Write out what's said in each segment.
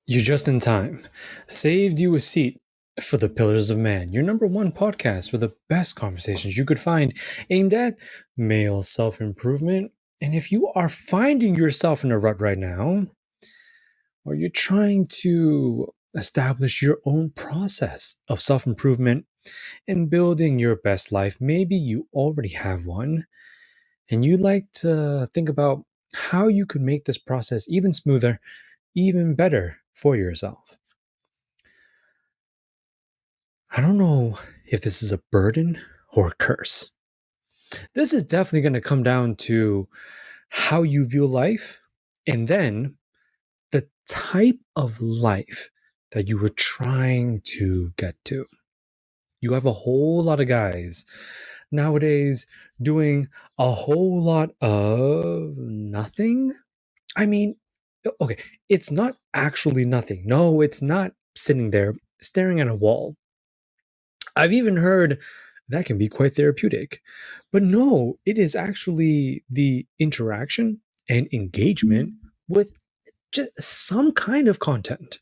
You're just in time. Saved you a seat for the Pillars of Man, your number one podcast for the best conversations you could find aimed at male self improvement. And if you are finding yourself in a rut right now, or you're trying to establish your own process of self improvement and building your best life, maybe you already have one, and you'd like to think about how you could make this process even smoother, even better for yourself. I don't know if this is a burden or a curse. This is definitely going to come down to how you view life and then the type of life that you were trying to get to. You have a whole lot of guys nowadays doing a whole lot of nothing. I mean, okay, it's not actually nothing. No, it's not sitting there staring at a wall. I've even heard that can be quite therapeutic. But no, it is actually the interaction and engagement with just some kind of content,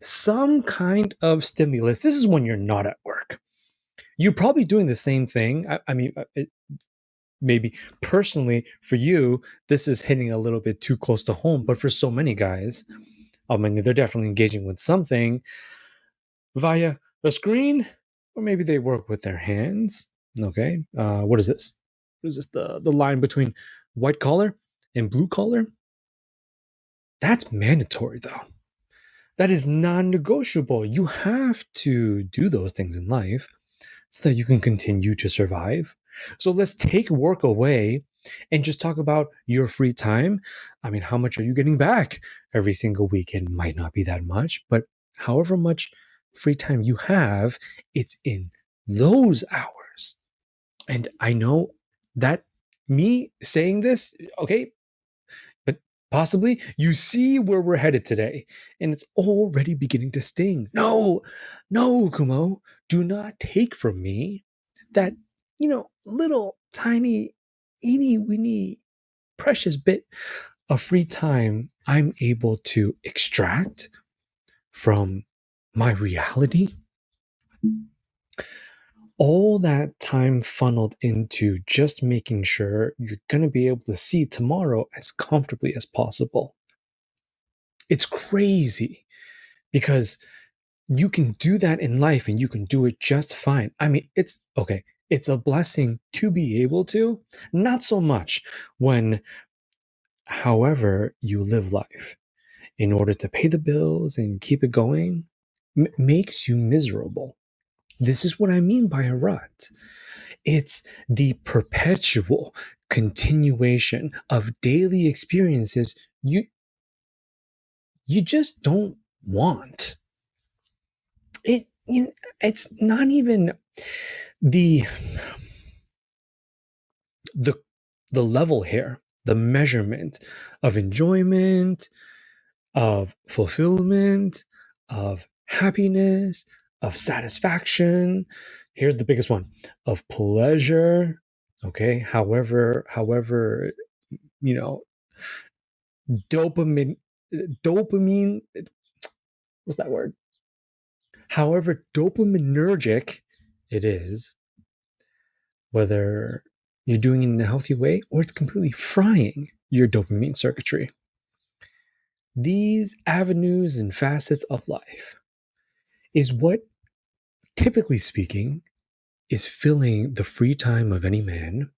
some kind of stimulus. This is when you're not at work. You're probably doing the same thing. Maybe personally for you, this is hitting a little bit too close to home. But for so many guys, they're definitely engaging with something via the screen, or maybe they work with their hands. Okay, what is this? What is this? The line between white collar and blue collar? That's mandatory, though. That is non-negotiable. You have to do those things in life so that you can continue to survive. So let's take work away and just talk about your free time. How much are you getting back every single week? It might not be that much, but however much free time you have, it's in those hours. And I know that me saying this, okay, but possibly you see where we're headed today, and it's already beginning to sting. No, no, Kumo, do not take from me that, little tiny, eeny weeny, precious bit of free time I'm able to extract from my reality. All that time funneled into just making sure you're going to be able to see tomorrow as comfortably as possible. It's crazy because you can do that in life and you can do it just fine. It's okay. It's a blessing to be able to, not so much when, however, you live life in order to pay the bills and keep it going makes you miserable. This is what I mean by a rut. It's the perpetual continuation of daily experiences you just don't want. It's not even the the the level here, the measurement of enjoyment, of fulfillment, of happiness, of satisfaction. Here's the biggest one, of pleasure. Okay, however, you know, dopamine, dopamine. What's that word? However, dopaminergic it is, whether you're doing it in a healthy way or it's completely frying your dopamine circuitry. These avenues and facets of life is what, typically speaking, is filling the free time of any man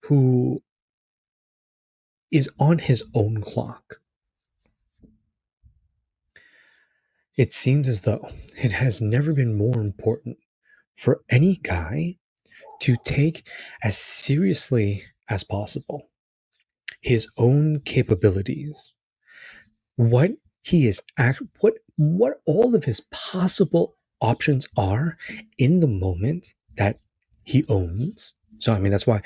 who is on his own clock. It seems as though it has never been more important for any guy to take as seriously as possible his own capabilities, what he is what all of his possible options are in the moment that he owns. So that's why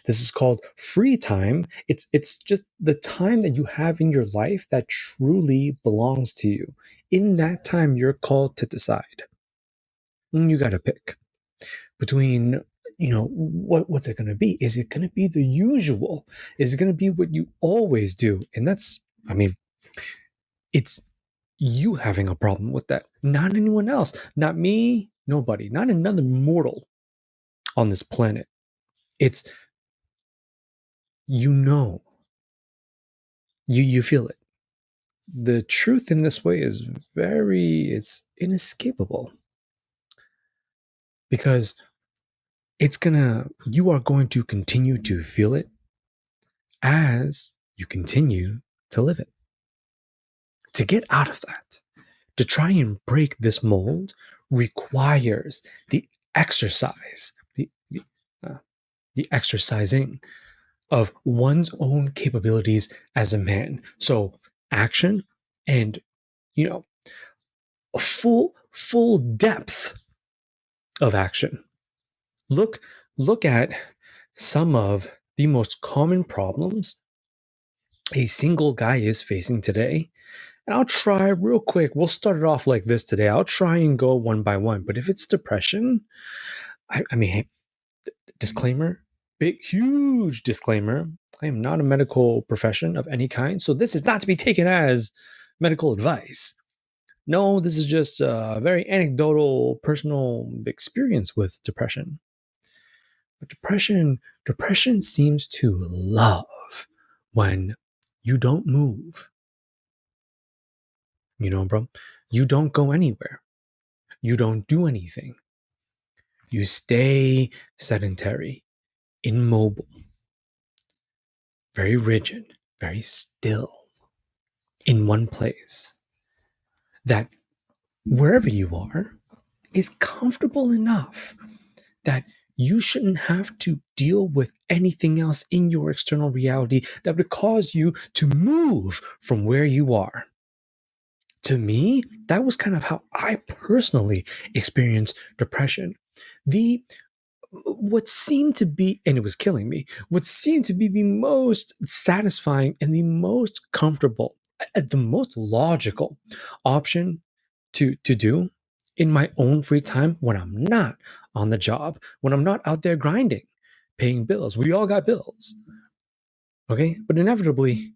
this is called free time. It's just the time that you have in your life that truly belongs to you. In that time you're called to decide. You got to pick between, what's it going to be? Is it going to be the usual? Is it going to be what you always do? And that's, it's you having a problem with that, not anyone else, not me, nobody, not another mortal on this planet. It's, you know, you feel it. The truth in this way is it's inescapable, because you are going to continue to feel it as you continue to live it. To get out of that, to try and break this mold, requires the exercise, uh, the exercising of one's own capabilities as a man. So action and, you know, a full depth of action. Look at some of the most common problems a single guy is facing today. And I'll try real quick. We'll start it off like this today. I'll try and go one by one. But if it's depression, I mean, hey, disclaimer, big, huge disclaimer. I am not a medical profession of any kind. So this is not to be taken as medical advice. No, this is just a very anecdotal, personal experience with depression. But depression seems to love when you don't move. Bro, you don't go anywhere. You don't do anything. You stay sedentary, immobile, very rigid, very still in one place. That wherever you are is comfortable enough that you shouldn't have to deal with anything else in your external reality that would cause you to move from where you are. To me, that was kind of how I personally experienced depression. The what seemed to be, and it was killing me, what seemed to be the most satisfying and the most comfortable, the most logical option to do in my own free time when I'm not on the job, when I'm not out there grinding, paying bills. We all got bills. Okay. But inevitably,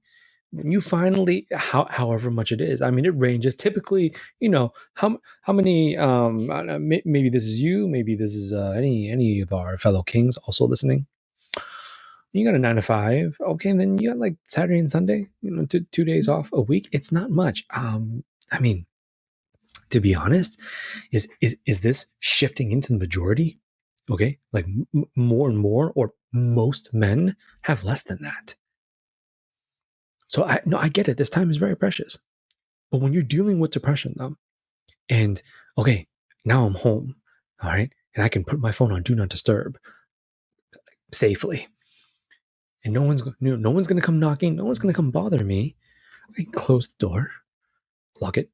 when you finally, however much it is, I mean, it ranges. Typically, how many, maybe this is you, maybe this is any of our fellow kings also listening. You got a 9 to 5. Okay. And then you got like Saturday and Sunday, 2 days off a week. It's not much. I mean, to be honest, is this shifting into the majority? Okay, like more and more, or most men have less than that. So I get it. This time is very precious. But when you're dealing with depression, though, and okay, now I'm home, all right, and I can put my phone on do not disturb safely, and no one's going to come knocking, no one's going to come bother me. I can close the door, lock it,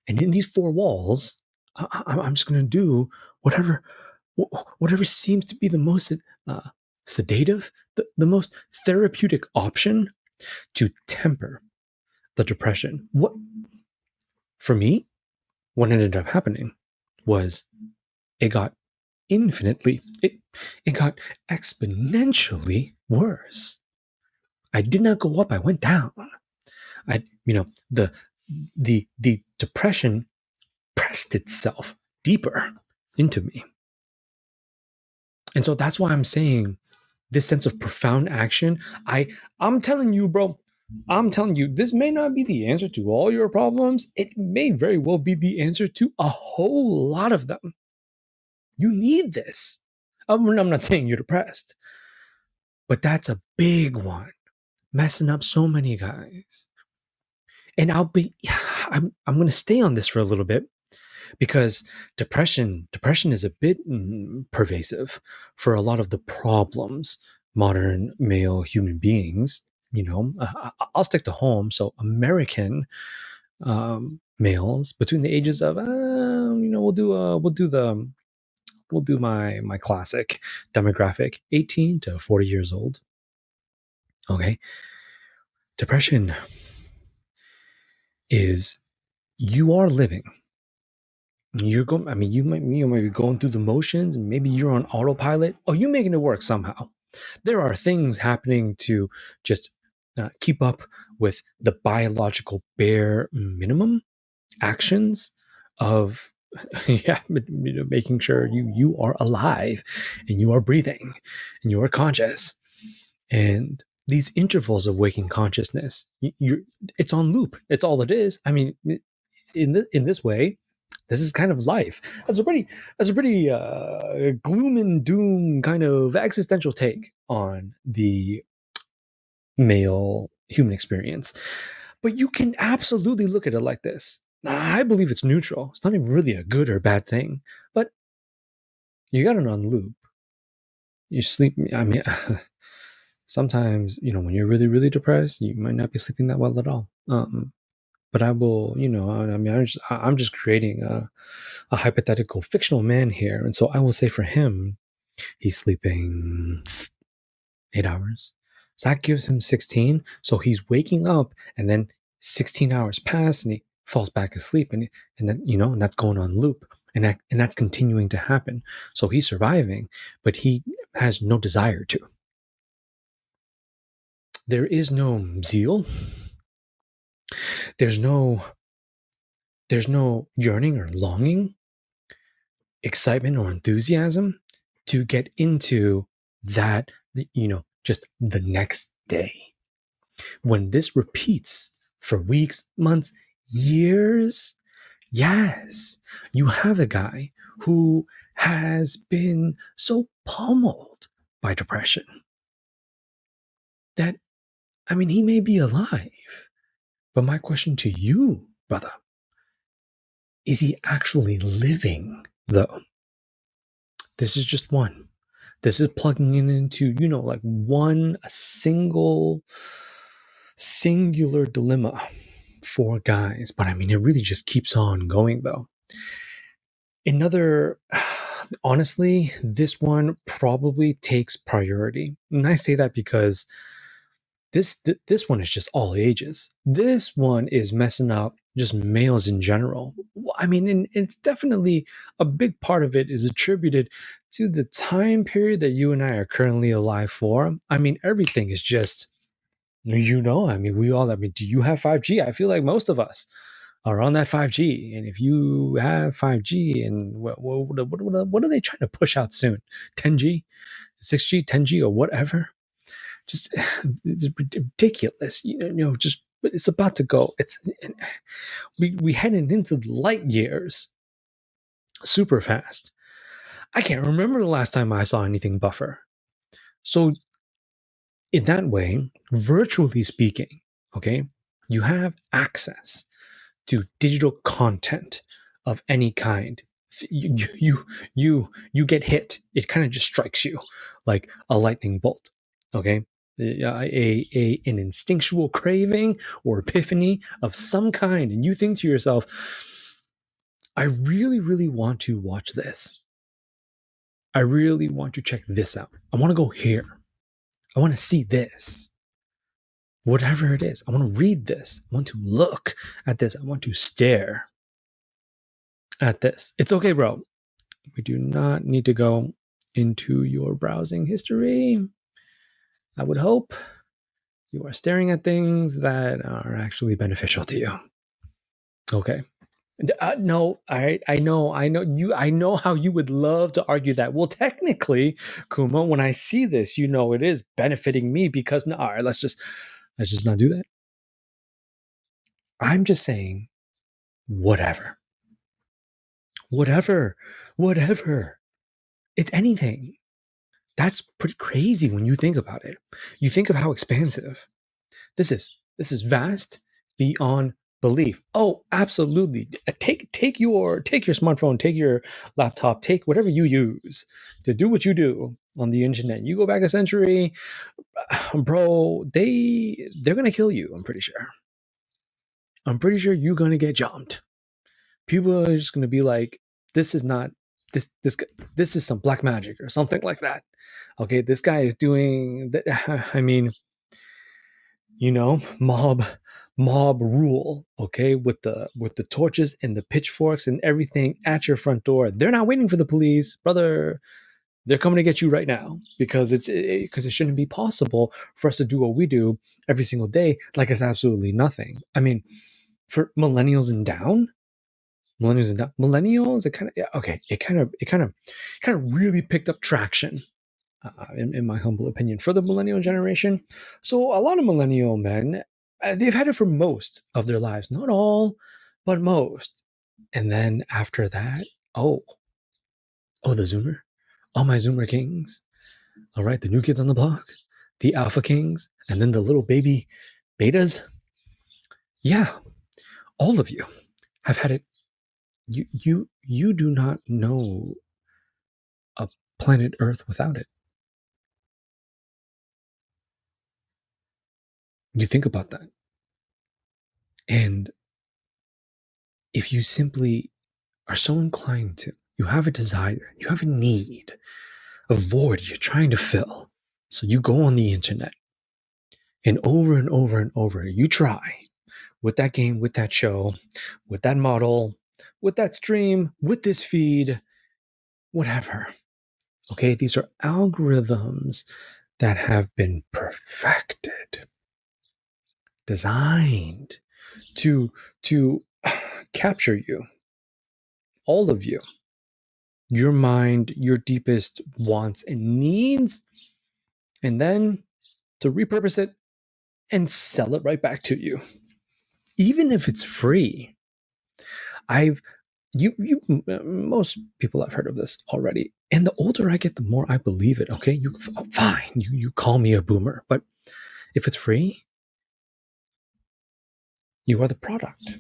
and in these four walls, I'm just going to do whatever seems to be the most sedative, the most therapeutic option to temper the depression. For me, what ended up happening was it got it got exponentially worse. I did not go up, I went down. The depression pressed itself deeper into me. And so that's why I'm saying this sense of profound action. I'm telling you, bro, this may not be the answer to all your problems. It may very well be the answer to a whole lot of them. You need this. I'm not saying you're depressed, but that's a big one, messing up so many guys. And I'm going to stay on this for a little bit, because depression is a bit pervasive for a lot of the problems modern male human beings. I'll stick to home. So American males between the ages of we'll do my classic demographic, 18 to 40 years old. Okay, depression is, you are living. You might be going through the motions, and maybe you're on autopilot, or you making it work somehow. There are things happening to just keep up with the biological bare minimum, actions of yeah, making sure you are alive and you are breathing and you are conscious, and these intervals of waking consciousness, you're it's on loop. It's all it is. I mean, in this way, this is kind of life. That's a pretty gloom and doom kind of existential take on the male human experience. But you can absolutely look at it like this. I believe it's neutral. It's not even really a good or bad thing, but you got it on loop. You sleep. I mean, sometimes, when you're really, really depressed, you might not be sleeping that well at all. But I will, I mean, I'm just creating a hypothetical fictional man here. And so I will say for him, he's sleeping 8 hours. So that gives him 16. So he's waking up and then 16 hours pass and he falls back asleep. And then, and that's going on loop. And that's continuing to happen. So he's surviving, but he has no desire to. There is no zeal. There's no yearning or longing, excitement or enthusiasm to get into that, just the next day. When this repeats for weeks, months, years, yes, you have a guy who has been so pummeled by depression that, I mean, he may be alive. But my question to you, brother, is he actually living, though? This is just one. This is plugging into, like one singular dilemma for guys. But I mean, it really just keeps on going, though. Honestly, this one probably takes priority. And I say that because this one is just all ages. This one is messing up just males in general. I mean, and it's definitely a big part of it is attributed to the time period that you and I are currently alive for. I mean, everything is just, I mean, do you have 5G? I feel like most of us are on that 5G. And if you have 5G and what are they trying to push out soon? 10G, 6G, 10G, or whatever? Just it's ridiculous, just it's about to go. We heading into the light years super fast. I can't remember the last time I saw anything buffer. So in that way, virtually speaking, okay, you have access to digital content of any kind. You get hit. It kind of just strikes you like a lightning bolt. Okay, an instinctual craving or epiphany of some kind, and you think to yourself, I really, really want to watch this. I really want to check this out. I want to go here. I want to see this. Whatever it is, I want to read this. I want to look at this. I want to stare at this. It's okay, bro. We do not need to go into your browsing history. I would hope you are staring at things that are actually beneficial to you. Okay. No, I know how you would love to argue that. Well, technically, Kuma, when I see this, it is benefiting me because no, all right, let's just not do that. I'm just saying, whatever. It's anything. That's pretty crazy when you think about it. You think of how expansive this is. This is vast beyond belief. Oh, absolutely. Take your smartphone, take your laptop, take whatever you use to do what you do on the internet. You go back a century, bro, they're gonna kill you, I'm pretty sure. I'm pretty sure you're gonna get jumped. People are just gonna be like, this is not this is some black magic or something like that. Okay, this guy is doing that. I mean, mob rule, okay, with the torches and the pitchforks and everything at your front door. They're not waiting for the police, brother. They're coming to get you right now because it shouldn't be possible for us to do what we do every single day like it's absolutely nothing. I mean, for millennials and down, Millennials and millennials, it kind of, yeah, okay, it kind of really picked up traction, in my humble opinion, for the millennial generation. So a lot of millennial men, they've had it for most of their lives, not all, but most. And then after that, oh, the Zoomer, all my Zoomer kings, all right, the new kids on the block, the Alpha Kings, and then the little baby betas. Yeah, all of you have had it. You do not know a planet Earth without it. You think about that. And if you simply are so inclined to, you have a desire, you have a need, a void you're trying to fill. So you go on the internet and over and over, you try with that game, with that show, with that model, with that stream, with this feed, whatever. Okay, these are algorithms that have been perfected, designed to capture you, all of you, your mind, your deepest wants and needs, and then to repurpose it and sell it right back to you, even if it's free. I've you most people have heard of this already, and the older I get, the more I believe it. Okay, you fine, you call me a boomer, but if it's free, you are the product.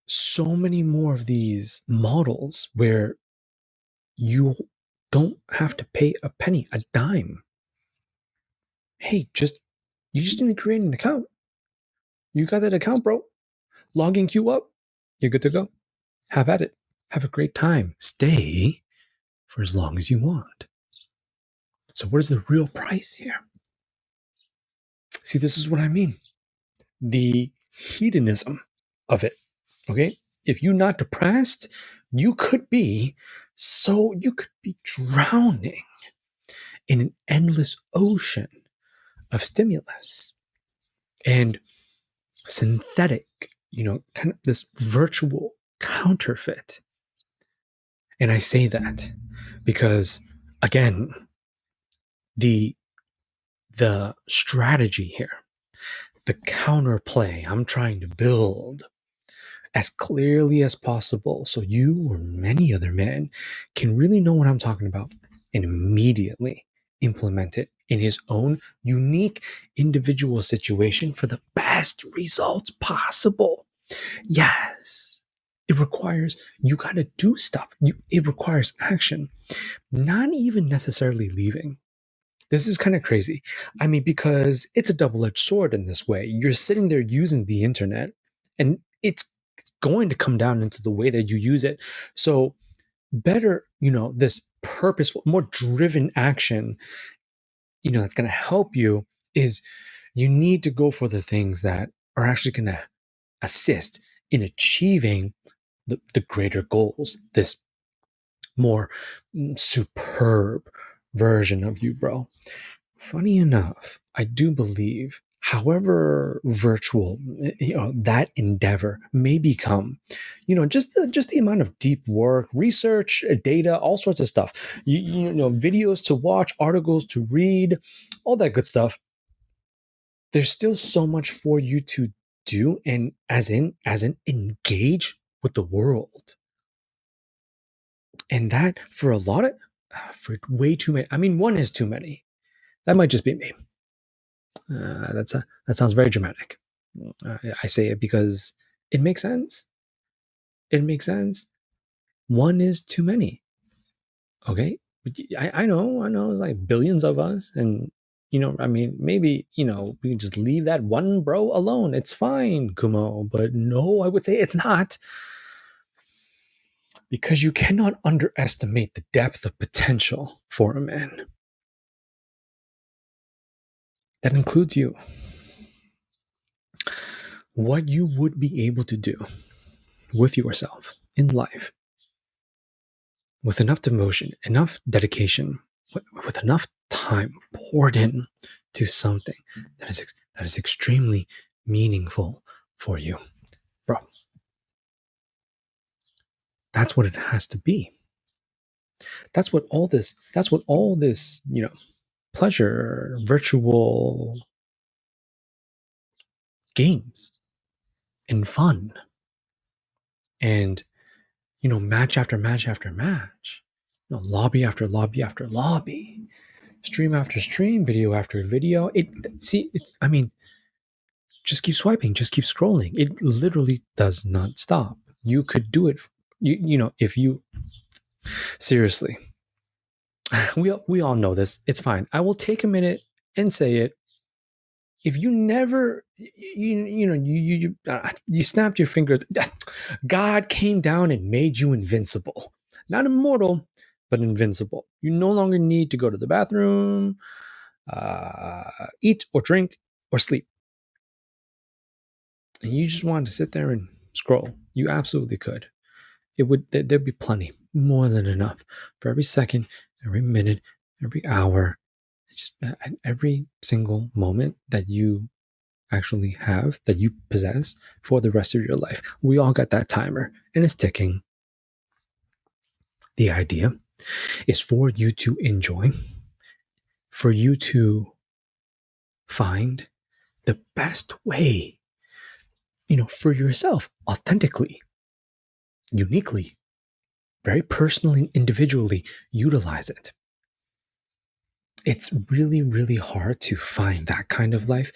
So many more of these models where you don't have to pay a penny, a dime. Hey, you just need to create an account. You got that account, bro. Logging queue up. You're good to go. Have at it. Have a great time. Stay for as long as you want. So, what is the real price here? See, this is what I mean. The hedonism of it. Okay? If you're not depressed, you could be drowning in an endless ocean of stimulus and synthetic, kind of this virtual counterfeit. And I say that because, again, the strategy here, the counterplay I'm trying to build as clearly as possible so you or many other men can really know what I'm talking about and immediately implement it in his own unique individual situation for the best results possible. Yes, it requires, you got to do stuff. It requires action, not even necessarily leaving. This is kind of crazy. I mean, because it's a double edged sword in this way. You're sitting there using the internet, and it's going to come down into the way that you use it. So, better, this purposeful, more driven action, that's going to help you is you need to go for the things that are actually going to assist in achieving the greater goals, this more superb version of you, bro. Funny enough, I do believe, however virtual that endeavor may become, just the amount of deep work, research, data, all sorts of stuff, videos to watch, articles to read, all that good stuff. There's still so much for you to do, and as in engage with the world. And that for a lot of, for way too many. I mean, one is too many. That might just be me. That sounds very dramatic. I say it because it makes sense. It makes sense. One is too many. Okay, I know. It's like billions of us, and I mean, maybe we can just leave that one bro alone. It's fine, Kumo. But no, I would say it's not, because you cannot underestimate the depth of potential for a man. That includes you. What you would be able to do with yourself in life with enough devotion, enough dedication, with enough time poured in to something that is extremely meaningful for you. That's what it has to be. That's what all this, pleasure, virtual games and fun and, match after match after match, lobby after lobby after lobby, stream after stream, video after video. Just keep swiping, just keep scrolling. It literally does not stop. You could do it. If you seriously, we all know this. It's fine. I will take a minute and say it. If you never, you snapped your fingers, God came down and made you invincible, not immortal, but invincible. You no longer need to go to the bathroom, eat or drink or sleep, and you just wanted to sit there and scroll. You absolutely could. There'd be plenty, more than enough for every second, every minute, every hour, just every single moment that you actually have, that you possess for the rest of your life. We all got that timer and it's ticking. The idea is for you to enjoy, for you to find the best way, for yourself, authentically, uniquely, very personally, individually utilize it. It's really, really hard to find that kind of life.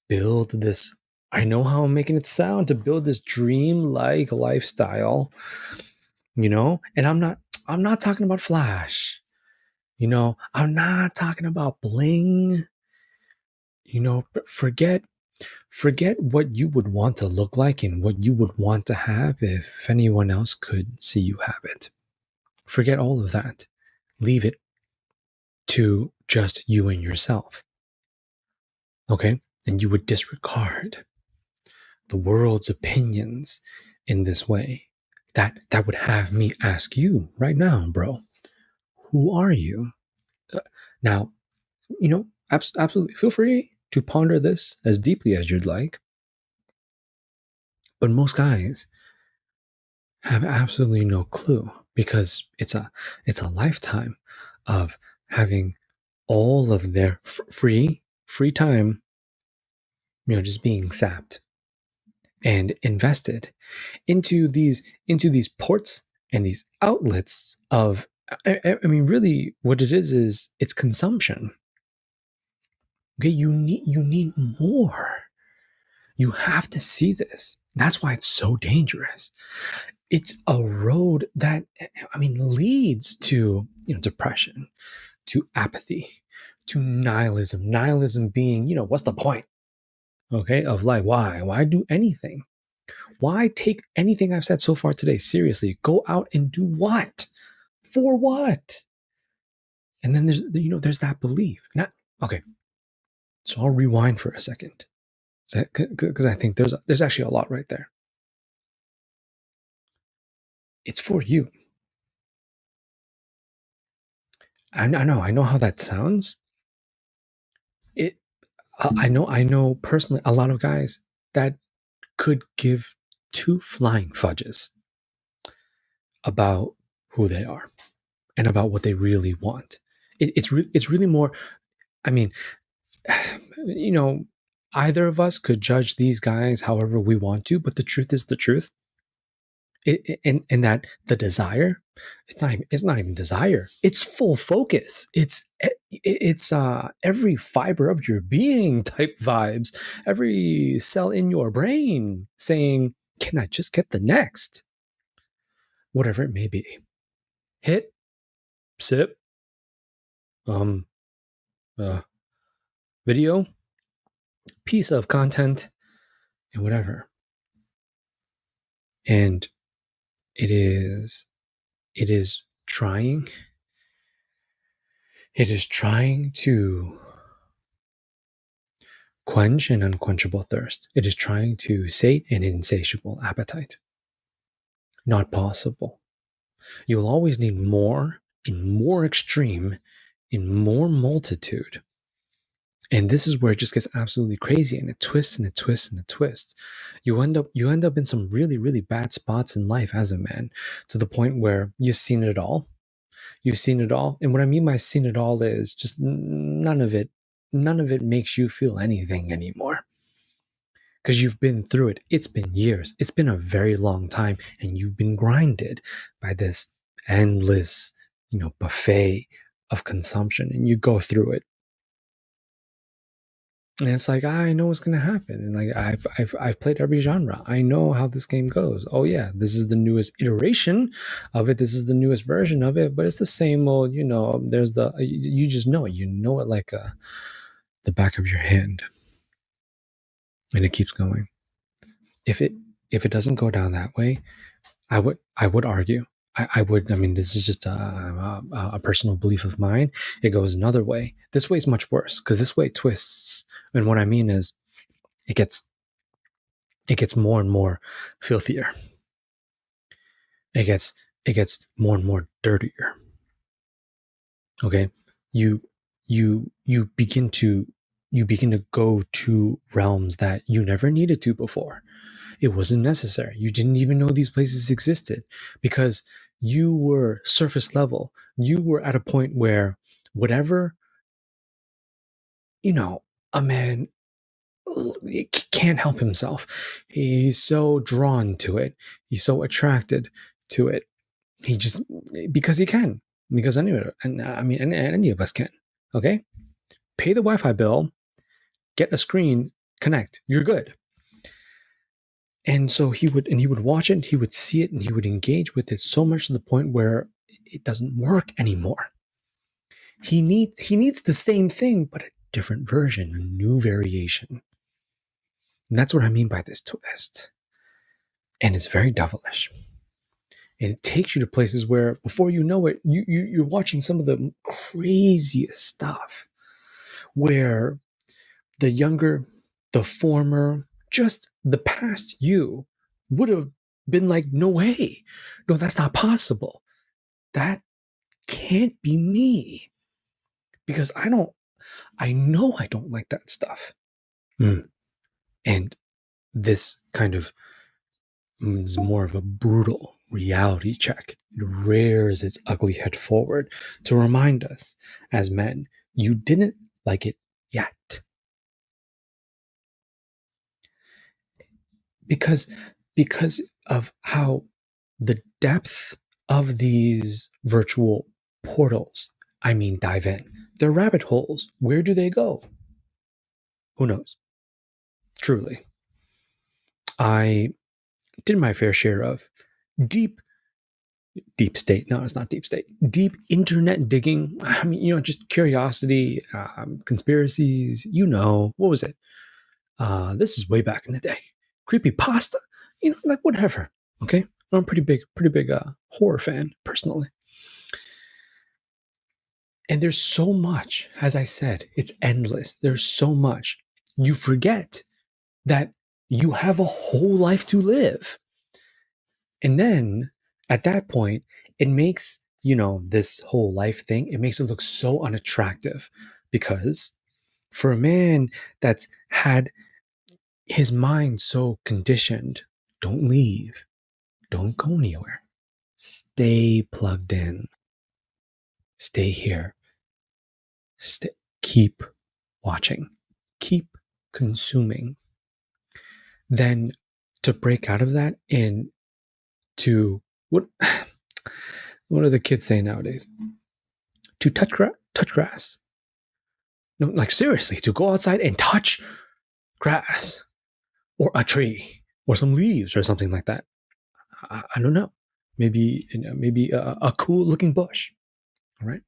Build this, I know how I'm making it sound, to build this dream-like lifestyle, and I'm not talking about flash. I'm not talking about bling. But forget what you would want to look like and what you would want to have if anyone else could see you have it. Forget all of that. Leave it to just you and yourself. Okay? And you would disregard the world's opinions in this way. That would have me ask you right now, bro, who are you? Now, absolutely feel free to ponder this as deeply as you'd like. But most guys have absolutely no clue because it's a lifetime of having all of their free time, just being sapped and invested into these ports and these outlets of, I mean, really what it is it's consumption. Okay, you need more. You have to see this. That's why it's so dangerous. It's a road that, leads to, depression, to apathy, to nihilism. Nihilism being, what's the point? Okay, of life. Why do anything? Why take anything I've said so far today seriously? Go out and do what? For what? And then there's that belief. Okay. So I'll rewind for a second, because I think there's actually a lot right there. It's for you. I know how that sounds. I know personally a lot of guys that could give two flying fudges about who they are and about what they really want. It's really more. I mean, either of us could judge these guys however we want to, but the truth is the truth. And that the desire, it's not even desire. It's full focus. It's every fiber of your being type vibes. Every cell in your brain saying, "Can I just get the next?" Whatever it may be. Hit, sip, um, video, piece of content, and whatever. And it is trying. It is trying to quench an unquenchable thirst. It is trying to sate an insatiable appetite. Not possible. You'll always need more, in more extreme, in more multitude. And this is where it just gets absolutely crazy, and it twists and it twists and it twists. You end up in some really, really bad spots in life as a man, to the point where you've seen it all. You've seen it all. And what I mean by seen it all is just none of it makes you feel anything anymore. Because you've been through it. It's been years. It's been a very long time, and you've been grinded by this endless, buffet of consumption, and you go through it. And it's like, I know what's gonna happen, and like I've played every genre. I know how this game goes. Oh yeah, this is the newest iteration of it. This is the newest version of it, but it's the same old. There's you just know it. You know it like the back of your hand, and it keeps going. If it doesn't go down that way, I would argue. I would. I mean, this is just a personal belief of mine. It goes another way. This way is much worse, because this way twists. And what I mean is, it gets more and more filthier. It gets more and more dirtier. Okay, you you begin to go to realms that you never needed to before. It wasn't necessary. You didn't even know these places existed, because you were surface level. You were at a point where whatever, a man can't help himself. He's so drawn to it. He's so attracted to it. He just, because he can, because any of us can. Okay, pay the Wi-Fi bill, get a screen, connect. You're good. And so he would watch it, and he would see it, and he would engage with it so much to the point where it doesn't work anymore. He needs the same thing, but a different version, a new variation. And that's what I mean by this twist. And it's very devilish. And it takes you to places where, before you know it, you're watching some of the craziest stuff, where the former, just the past you would have been like, no way. No, that's not possible. That can't be me. Because I know I don't like that stuff. And this kind of is more of a brutal reality check. It rears its ugly head forward to remind us, as men, you didn't like it yet. Because of how the depth of these virtual portals, dive in. They're rabbit holes. Where do they go? Who knows? Truly. I did my fair share of deep state. No, it's not deep state. Deep internet digging. Just curiosity, conspiracies. What was it? This is way back in the day. Creepy pasta. Like whatever. Okay, I'm a pretty big horror fan personally. And there's so much, as I said, it's endless. There's so much. You forget that you have a whole life to live. And then at that point, it makes, this whole life thing, it makes it look so unattractive, because for a man that's had his mind so conditioned, don't leave, don't go anywhere, stay plugged in, stay here, keep watching, keep consuming. Then to break out of that and to what do the kids say nowadays? To touch grass. No, like seriously, to go outside and touch grass or a tree or some leaves or something like that. I don't know. Maybe a cool looking bush. All right.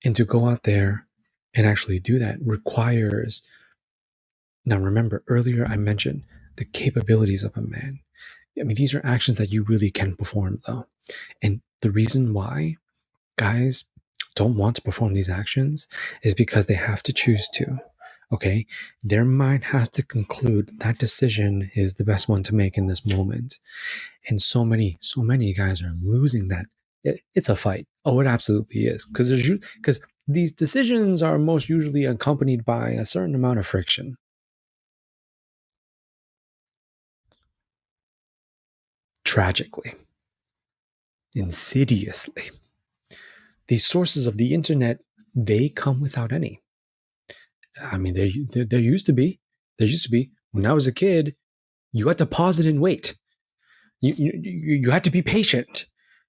And to go out there and actually do that requires. Now, remember, earlier I mentioned the capabilities of a man. These are actions that you really can perform, though. And the reason why guys don't want to perform these actions is because they have to choose to. Okay? Their mind has to conclude that decision is the best one to make in this moment. And so many guys are losing that. It's a fight. Oh, it absolutely is. Because These decisions are most usually accompanied by a certain amount of friction. Tragically, insidiously, these sources of the internet, they come without any. I mean, there used to be. There used to be. When I was a kid, you had to pause it and wait. You had to be patient.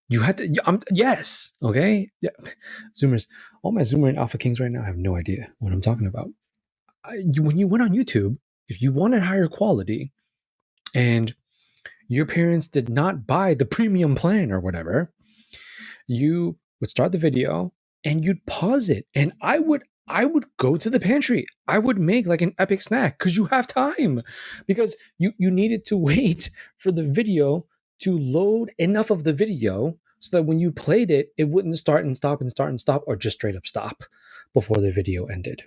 You had to. Yes. Okay. Yeah. Zoomers. All my Zoomer and Alpha Kings right now have no idea what I'm talking about. When you went on YouTube, if you wanted higher quality, and your parents did not buy the premium plan or whatever, you would start the video and you'd pause it, and I would go to the pantry. I would make like an epic snack because you have time, because you needed to wait for the video to load enough of the video so that when you played it, it wouldn't start and stop and start and stop, or just straight up stop before the video ended.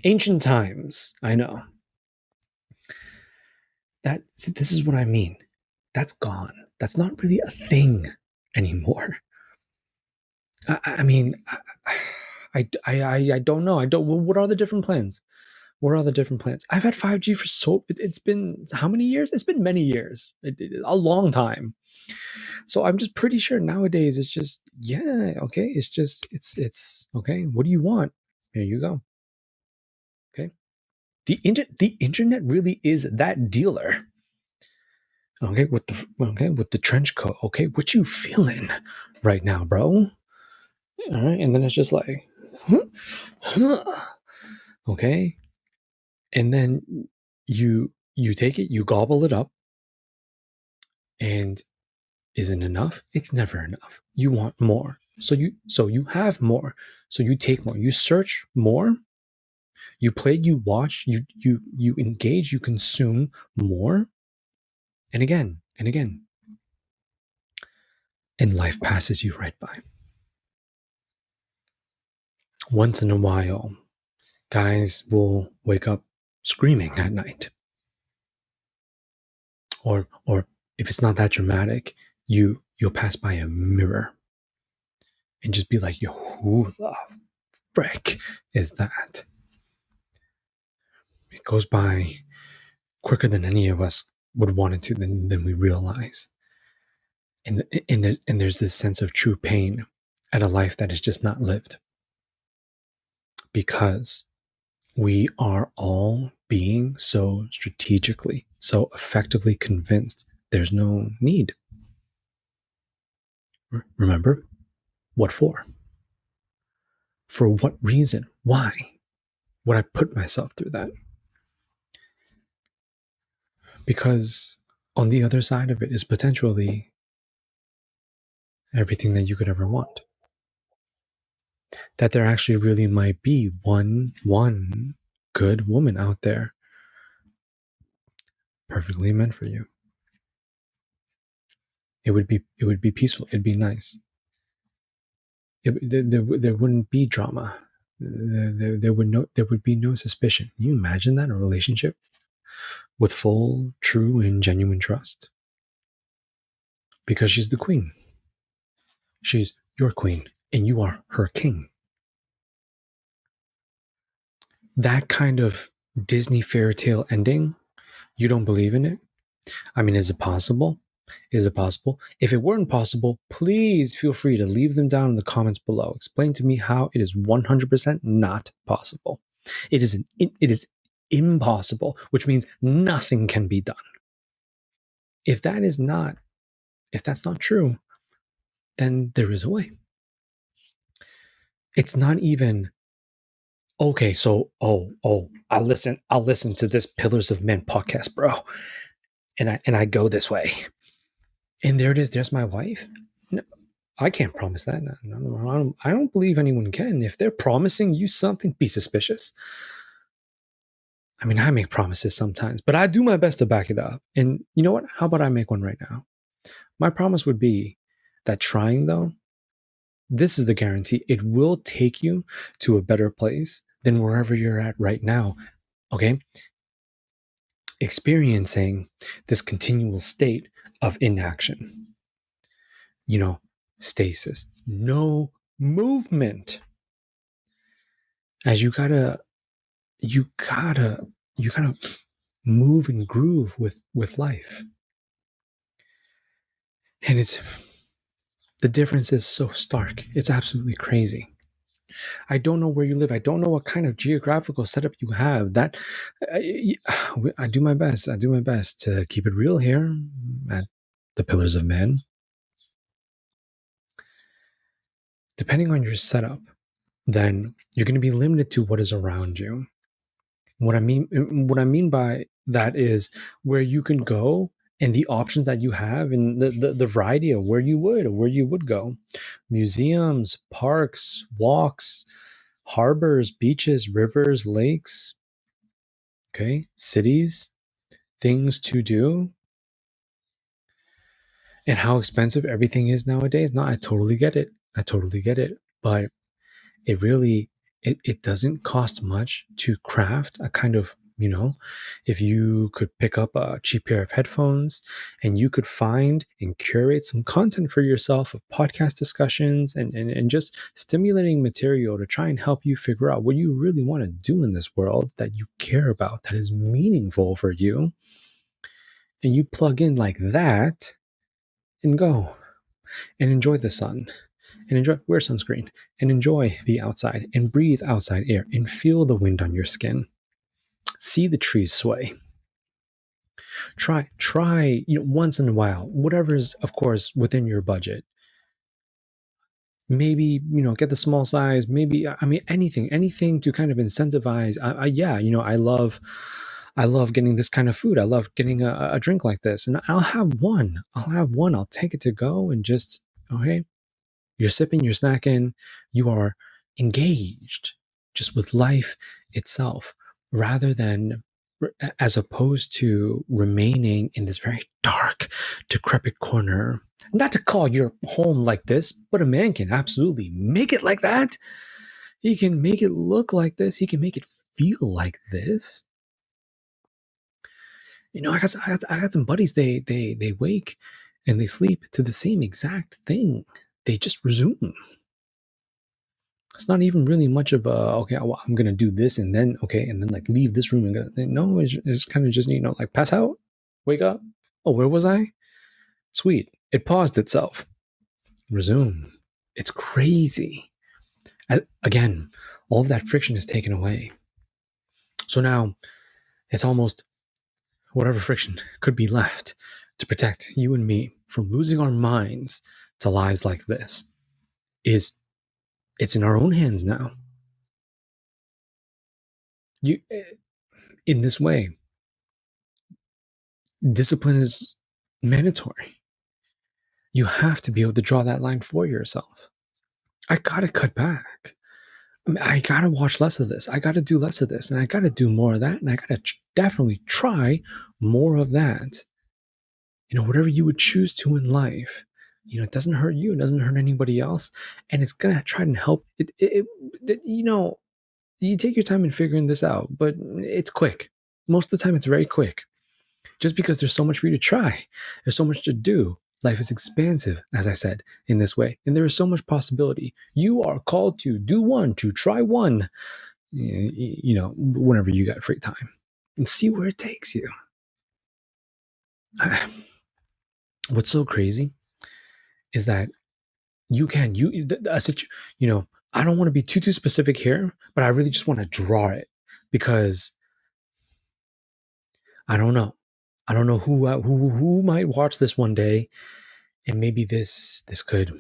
Ancient times, I know. See, this is what I mean. That's gone. That's not really a thing anymore. I mean, I don't know. I don't. What are the different plans? What are the different plans? I've had 5G for it's been how many years? It's been many years, a long time. So I'm just pretty sure nowadays it's just, yeah, okay. It's just it's okay. What do you want? Here you go. Okay. The internet really is that dealer. Okay, with the trench coat. Okay, what you feeling right now, bro? All right, and then it's just like, okay, and then you take it, you gobble it up, and isn't enough? It's never enough. You want more, so you have more, so you take more, you search more, you play, you watch, you engage, you consume more, and again and again, and life passes you right by. Once in a while, guys will wake up screaming at night. Or if it's not that dramatic, you'll pass by a mirror and just be like, yo, who the frick is that? It goes by quicker than any of us would want it to, than we realize. And there's this sense of true pain at a life that is just not lived, because we are all being so strategically, so effectively convinced there's no need. Remember? What for? For what reason? Why would I put myself through that? Because on the other side of it is potentially everything that you could ever want. That there actually really might be one good woman out there perfectly meant for you. It would be peaceful. It'd be nice. There wouldn't be drama. There would be no suspicion. Can you imagine that, a relationship with full, true, and genuine trust? Because she's the queen. She's your queen, and you are her king. That kind of Disney fairy tale ending, you don't believe in it? I mean, is it possible? Is it possible? If it weren't possible, please feel free to leave them down in the comments below. Explain to me how it is 100% not possible. It is impossible, which means nothing can be done. If that's not true, then there is a way. It's not even okay. So, I'll listen to this Pillars of Men podcast, bro, and I go this way, and there it is. There's my wife. No, I can't promise that. No, I don't believe anyone can. If they're promising you something, be suspicious. I mean, I make promises sometimes, but I do my best to back it up. And you know what? How about I make one right now? My promise would be that trying, though, this is the guarantee. It will take you to a better place than wherever you're at right now. Okay? Experiencing this continual state of inaction. Stasis. No movement. as you gotta move and groove with life. And it's the difference is so stark. It's absolutely crazy. I don't know where you live. I don't know what kind of geographical setup you have. That I do my best. I do my best to keep it real here at the Pillars of Man. Depending on your setup, then you're going to be limited to what is around you. What I mean by that is where you can go and the options that you have and the variety of where you would go. Museums, parks, walks, harbors, beaches, rivers, lakes, okay, cities, things to do, and how expensive everything is nowadays. No, I totally get it. I totally get it. But it really it doesn't cost much to craft a kind of, if you could pick up a cheap pair of headphones and you could find and curate some content for yourself of podcast discussions and just stimulating material to try and help you figure out what you really want to do in this world that you care about, that is meaningful for you, and you plug in like that and go and enjoy the sun and wear sunscreen and enjoy the outside and breathe outside air and feel the wind on your skin, see the trees sway. Try once in a while, whatever is of course within your budget. Maybe get the small size, maybe, I mean, anything to kind of incentivize. Yeah, I love getting this kind of food. I love getting a drink like this, and I'll have one, I'll take it to go and just, okay, you're sipping, you're snacking, you are engaged just with life itself rather than, as opposed to remaining in this very dark, decrepit corner. Not to call your home like this, but a man can absolutely make it like that. He can make it look like this. He can make it feel like this. I got some buddies. They wake and they sleep to the same exact thing. They just resume. It's not even really much of a, okay, well, I'm gonna do this and then, okay, and then like leave this room and no, it's kind of just, like pass out, wake up. Oh, where was I? Sweet, it paused itself. Resume. It's crazy. Again, all of that friction is taken away. So now it's almost whatever friction could be left to protect you and me from losing our minds to lives like this is, it's in our own hands now. You, in this way, discipline is mandatory. You have to be able to draw that line for yourself. I gotta cut back. I gotta watch less of this. I gotta do less of this, and I gotta do more of that, and I gotta definitely try more of that. Whatever you would choose to in life, it doesn't hurt you, it doesn't hurt anybody else, and it's gonna try and help. You take your time in figuring this out, but it's quick. Most of the time, it's very quick. Just because there's so much for you to try, there's so much to do. Life is expansive, as I said, in this way, and there is so much possibility. You are called to do one, to try one, whenever you got free time, and see where it takes you. What's so crazy is that I don't want to be too specific here, but I really just want to draw it because I don't know. I don't know who might watch this one day, and maybe this could,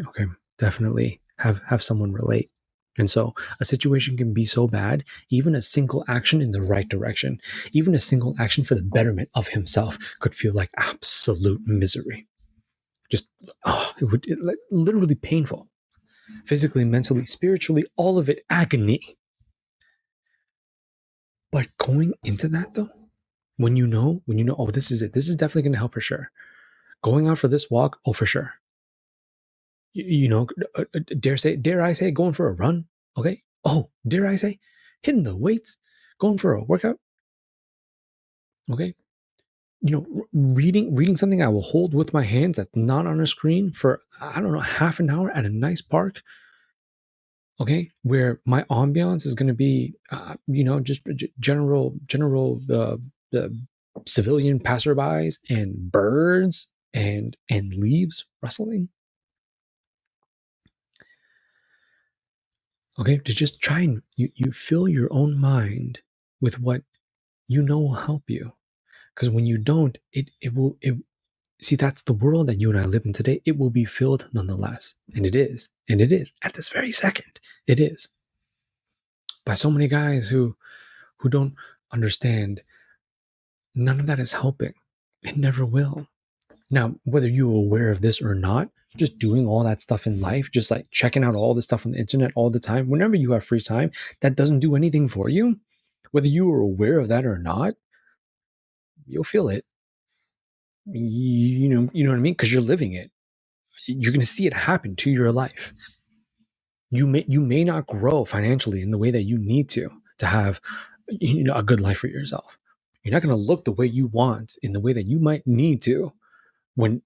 okay, definitely have someone relate. And so a situation can be so bad, even a single action in the right direction, even a single action for the betterment of himself could feel like absolute misery. Just, like, literally painful, physically, mentally, spiritually, all of it agony. But going into that though, when you know, oh, this is it. This is definitely going to help for sure. Going out for this walk, oh, for sure. Dare I say, going for a run. Okay. Oh, dare I say, hitting the weights, going for a workout. Okay. Reading something I will hold with my hands that's not on a screen for, I don't know, half an hour at a nice park. Okay, where my ambiance is going to be, just general uh, civilian passerbys and birds and leaves rustling. Okay, to just try and you fill your own mind with what you know will help you. Because when you don't, it see, that's the world that you and I live in today. It will be filled nonetheless, and it is at this very second. It is by so many guys who don't understand. None of that is helping. It never will. Now, whether you're aware of this or not, just doing all that stuff in life, just like checking out all the stuff on the internet all the time, whenever you have free time, that doesn't do anything for you. Whether you are aware of that or not, you'll feel it. You know what I mean? Because you're living it. You're going to see it happen to your life. You may not grow financially in the way that you need to have a good life for yourself. You're not going to look the way you want in the way that you might need to when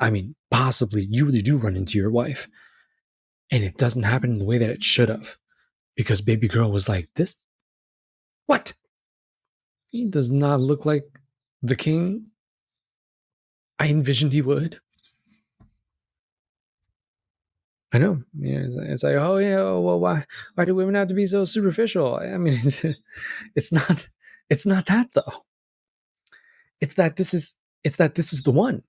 I mean, possibly you really do run into your wife and it doesn't happen in the way that it should have because baby girl was like, this, what? He does not look like the king I envisioned he would. I know. Yeah, it's like, oh yeah, well, why do women have to be so superficial? I mean, it's not, it's not that though. It's that this is the one.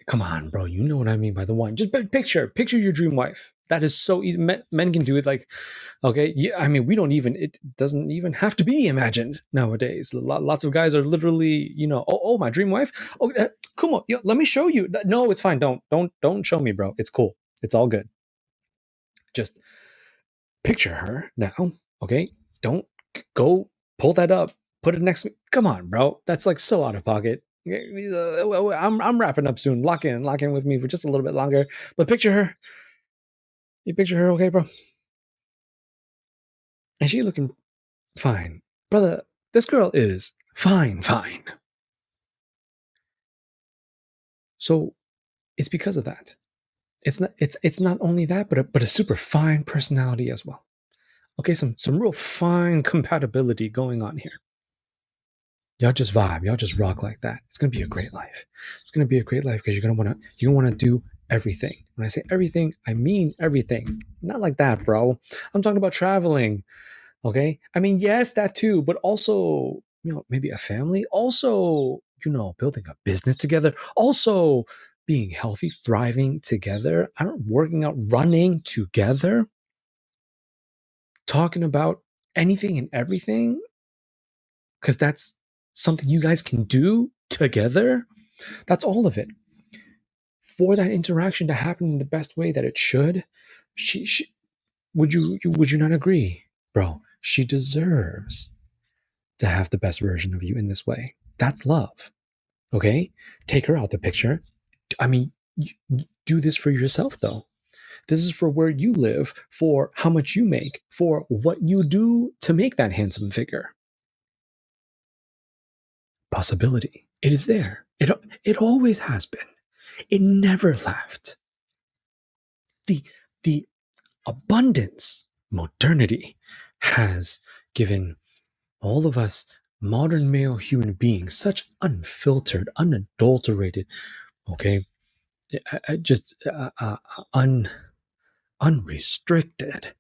Come on, bro. You know what I mean by the one. Just picture your dream wife. That is so easy. Men can do it. Like, okay, yeah. I mean, we don't even. It doesn't even have to be imagined nowadays. Lots of guys are literally, oh, my dream wife. Oh, come on, let me show you. No, it's fine. Don't show me, bro. It's cool. It's all good. Just picture her now. Okay, don't go pull that up. Put it next to me. Come on, bro. That's like so out of pocket. I'm wrapping up soon. Lock in with me for just a little bit longer. But picture her. You picture her, okay, bro? And she looking fine, brother. This girl is fine. So it's because of that. It's not only that, but a super fine personality as well. Okay, some real fine compatibility going on here. Y'all just vibe, y'all just rock like that. It's gonna be a great life. It's gonna be a great life because you're gonna do everything. When I say everything, I mean everything. Not like that, bro. I'm talking about traveling. Okay. I mean, yes, that too, but also, maybe a family. Also, building a business together. Also, being healthy, thriving together. I don't working out, running together, talking about anything and everything because that's something you guys can do together. That's all of it. For that interaction to happen in the best way that it should, she would you not agree, bro? She deserves to have the best version of you in this way. That's love. Okay? Take her out the picture. I mean, do this for yourself though. This is for where you live, for how much you make, for what you do to make that handsome figure. Possibility. It is there. It always has been. It never left. The the abundance, modernity has given all of us modern male human beings such unfiltered, unadulterated, okay, just unrestricted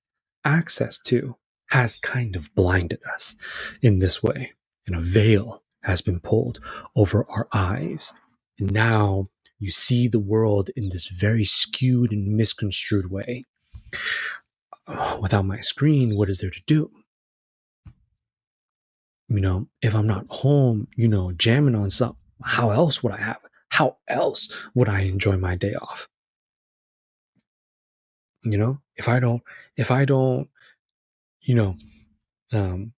access to has kind of blinded us in this way. And a veil has been pulled over our eyes. And now you see the world in this very skewed and misconstrued way. Without my screen, what is there to do? If I'm not home, jamming on something, how else would I have? How else would I enjoy my day off? If I don't, you know, um,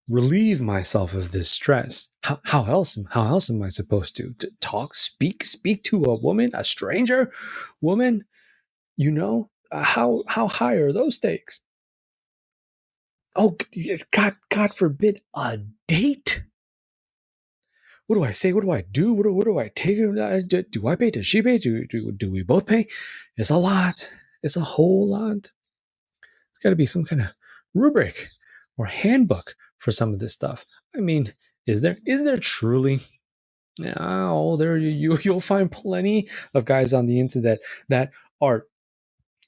relieve myself of this stress, how else am I supposed to talk, speak to a woman, a stranger woman? How high are those stakes? Oh, God forbid, a date. What do I say? What do I do? What do I take? Do I pay? Does she pay? Do we both pay? It's a lot. It's a whole lot. There's got to be some kind of rubric or handbook for some of this stuff. I mean, is there? Is there truly? Oh, you'll find plenty of guys on the internet that are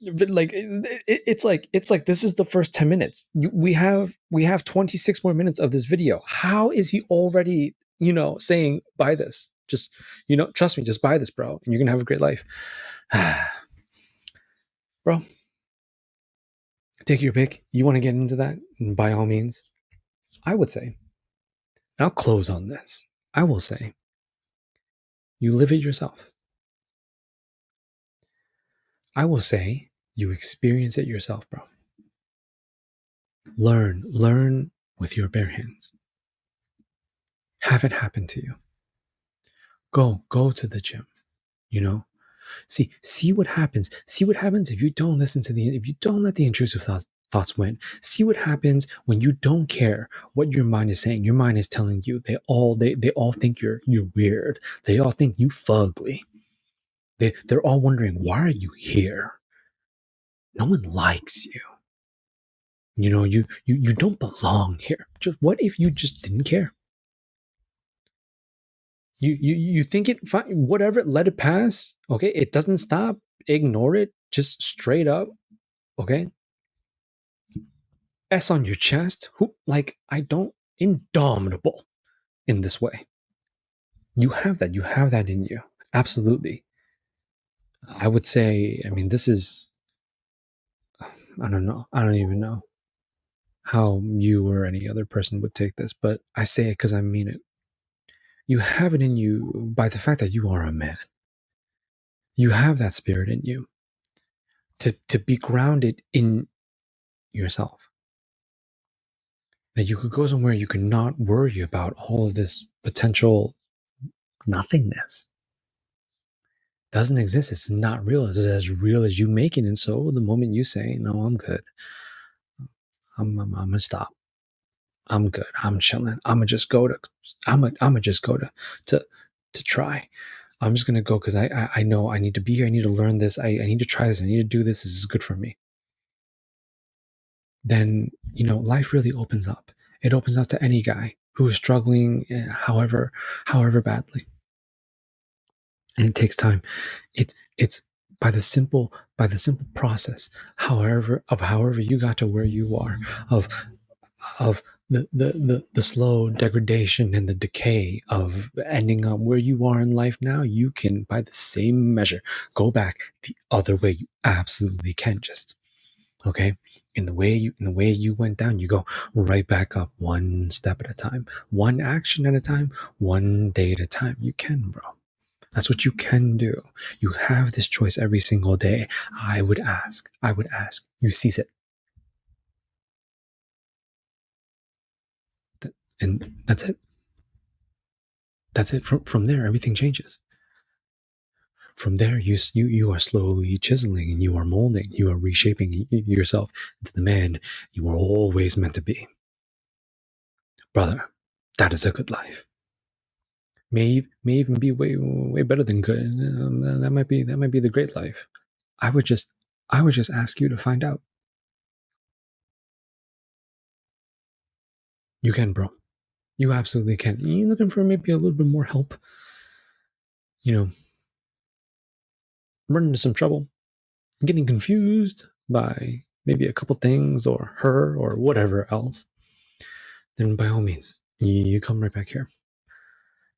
like it's like this is the first 10 minutes. We have 26 more minutes of this video. How is he already saying buy this? Just trust me, just buy this, bro, and you're gonna have a great life. Bro, take your pick. You want to get into that? By all means. I would say, and I'll close on this. I will say, you live it yourself. I will say, you experience it yourself, bro. Learn with your bare hands. Have it happen to you. Go to the gym. See what happens. See what happens if you don't if you don't let the intrusive thoughts win. See what happens when you don't care what your mind is saying. Your mind is telling you they all think you're weird. They all think you fugly. They're all wondering, why are you here? No one likes you. You don't belong here. Just what if you just didn't care? You think it fine, whatever, let it pass. Okay, it doesn't stop. Ignore it. Just straight up. Okay. S on your chest. Who I don't indomitable in this way. You have that. You have that in you. Absolutely. I would say, I mean, this is, I don't know. I don't even know how you or any other person would take this, but I say it because I mean it. You have it in you by the fact that you are a man. You have that spirit in you to be grounded in yourself. That you could go somewhere you could not worry about all of this potential nothingness. Doesn't exist. It's not real. It's as real as you make it. And so the moment you say, no, I'm good, I'm gonna stop. I'm good. I'm chilling. I'm gonna just go to try. I'm just gonna go because I know I need to be here. I need to learn this. I need to try this. I need to do this. This is good for me. Then life really opens up. It opens up to any guy who is struggling, however badly. And it takes time. It's by the simple process, however you got to where you are, of the slow degradation and the decay of ending up where you are in life now. You can, by the same measure, go back the other way. You absolutely can. Just okay. In the way you went down, you go right back up, one step at a time, one action at a time, one day at a time. You can, bro. That's what you can do. You have this choice every single day. I would ask, you seize it. And that's it. That's it. From there, everything changes. From there, you are slowly chiseling and you are molding, you are reshaping yourself into the man you were always meant to be. Brother, that is a good life. May even be way better than good. That might be the great life. I would just ask you to find out. You can, bro. You absolutely can. You looking for maybe a little bit more help? Run into some trouble, getting confused by maybe a couple things or her or whatever else, then by all means, you come right back here.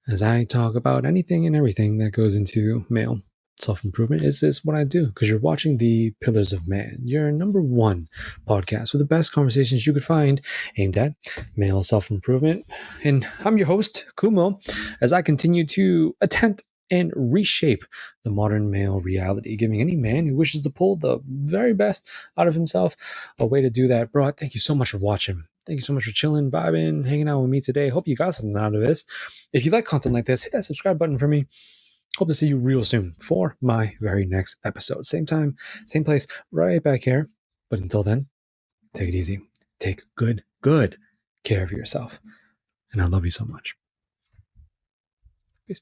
As I talk about anything and everything that goes into male self-improvement, is this what I do? Because you're watching the Pillars of Man, your number one podcast with the best conversations you could find aimed at male self-improvement. And I'm your host, Kumo, as I continue to attempt and reshape the modern male reality, giving any man who wishes to pull the very best out of himself a way to do that. Bro, thank you so much for watching. Thank you so much for chilling, vibing, hanging out with me today. Hope you got something out of this. If you like content like this, hit that subscribe button for me. Hope to see you real soon for my very next episode. Same time, same place, right back here. But until then, take it easy. Take good care of yourself. And I love you so much. Peace.